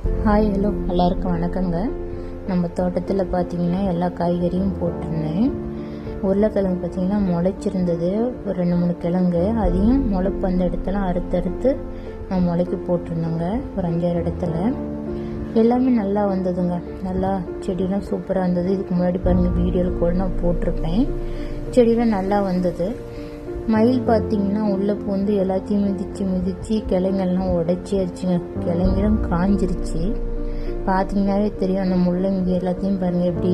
Hi hello எல்லாருக்கும் வணக்கங்க. நம்ம தோட்டத்தில் பார்த்தீங்கன்னா எல்லா காய்கறியும் போட்டிருந்தேன். உருளைக்கிழங்கு பார்த்தீங்கன்னா முளைச்சிருந்தது, ஒரு 2-3 கிழங்கு. அதையும் முளைப்பு அந்த இடத்துல அறுத்தறுத்து நான் முளைக்கு போட்டிருந்தேங்க. ஒரு 5-6 இடத்துல எல்லாமே நல்லா வந்ததுங்க. நல்லா செடியெலாம் சூப்பராக இருந்தது. இதுக்கு முன்னாடி பாருங்கள் வீடியோவில் கூட நான் போட்டிருப்பேன். செடியெலாம் நல்லா வந்தது. மயில் பார்த்தீங்கன்னா உள்ளே பூந்து எல்லாத்தையும் மிதித்து கிழங்கெல்லாம் உடைச்சிருச்சுங்க. கிழங்கிலும் காஞ்சிருச்சு. பார்த்தீங்கன்னாவே தெரியும். அந்த முள்ளங்கி எல்லாத்தையும் பாருங்கள் எப்படி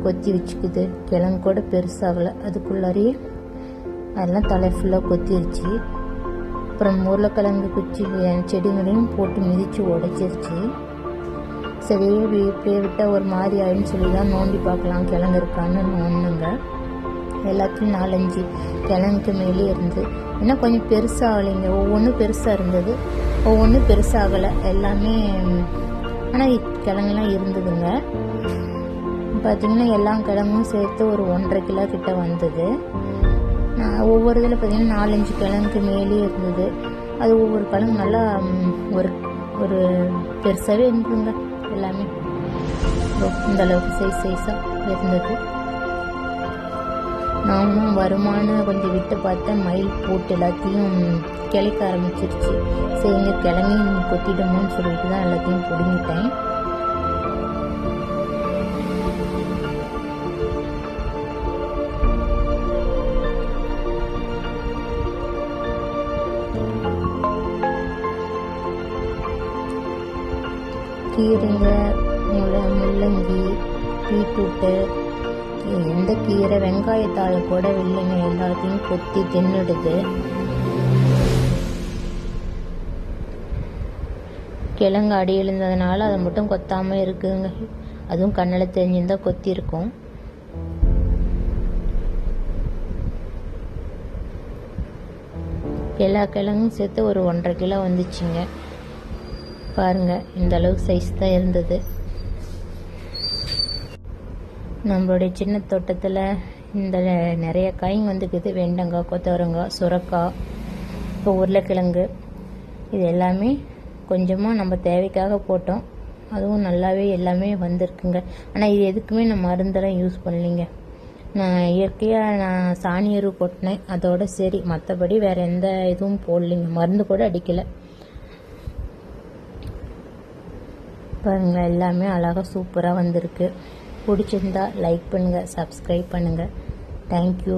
கொத்தி வச்சுக்குது. கிழங்கு கூட பெருசாகலை, அதுக்குள்ளாரையே அதெல்லாம் தலை ஃபுல்லாக கொத்திருச்சு. அப்புறம் உருளைக்கிழங்கு குச்சி செடிகளையும் போட்டு மிதித்து உடைச்சிருச்சு. சரி இப்படியே விட்டால் ஒரு மாதிரி ஆயிடுன்னு சொல்லி தான் நோண்டி பார்க்கலாம் கிழங்கு இருக்கான்னு நோண்டுங்க. எல்லாத்தையும் 4-5 கிழங்குக்கு மேலே இருந்து ஏன்னா கொஞ்சம் பெருசாகலைங்க. ஒவ்வொன்றும் பெருசாக இருந்தது, ஒவ்வொன்றும் பெருசாகலை எல்லாமே. ஆனால் கிழங்குலாம் இருந்ததுங்க. பார்த்திங்கன்னா எல்லா கிழங்கும் சேர்த்து ஒரு 1.5 கிலோ கிட்ட வந்தது. ஒவ்வொரு இதில் பார்த்திங்கன்னா 4-5 கிழங்குக்கு மேலே இருந்தது. அது ஒவ்வொரு கிழங்கு நல்லா ஒரு பெருசாகவே இருந்ததுங்க. எல்லாமே இந்த அளவுக்கு சைஸாக இருந்தது. நானும் வருமானு கொஞ்சம் விட்டு பார்த்தேன். மயில் போட்டு எல்லாத்தையும் கிளைக்க ஆரம்பிச்சிருச்சு. சரி இங்கே கிழங்கையும் கொத்திடுமோன்னு சொல்லிட்டு தான் எல்லாத்தையும் பிடுங்கிட்டேன். கீரைங்க, முள்ளங்கி, பீட்ரூட்டு, எந்த கீரை, வெங்காயத்தாள் கூட இல்லைங்க. எல்லாத்தையும் கொத்தி தின்னுடுது. கிழங்கு அடி எழுந்ததுனால அதை மட்டும் கொத்தாமல் இருக்குங்க. அதுவும் கண்ணில் தெரிஞ்சிருந்தா கொத்தி இருக்கும். எல்லா கிழங்கும் சேர்த்து ஒரு 1.5 கிலோ வந்துச்சுங்க. பாருங்க இந்த அளவுக்கு சைஸ் தான் இருந்தது. நம்மளுடைய சின்ன தோட்டத்தில் இந்த நிறைய காய்ங்க வந்துக்குது. வெண்டங்காய், கொத்தவரங்காய், சுரக்காய், இப்போ உருளைக்கிழங்கு, இது எல்லாமே கொஞ்சமாக நம்ம தேவைக்காக போட்டோம். அதுவும் நல்லாவே எல்லாமே வந்திருக்குங்க. ஆனால் இது எதுக்குமே நான் மருந்தெல்லாம் யூஸ் பண்ணலைங்க. நான் இயற்கையாக நான் சாணி எரு கொட்டினேன், அதோட சரி. மற்றபடி வேறு எந்த இதுவும் போடலைங்க, மருந்து கூட அடிக்கலை. பாருங்கள் எல்லாமே அழகாக சூப்பராக வந்திருக்கு. பிடிச்சிருந்தா லைக் பண்ணுங்கள், சப்ஸ்கிரைப் பண்ணுங்கள். தேங்க்யூ.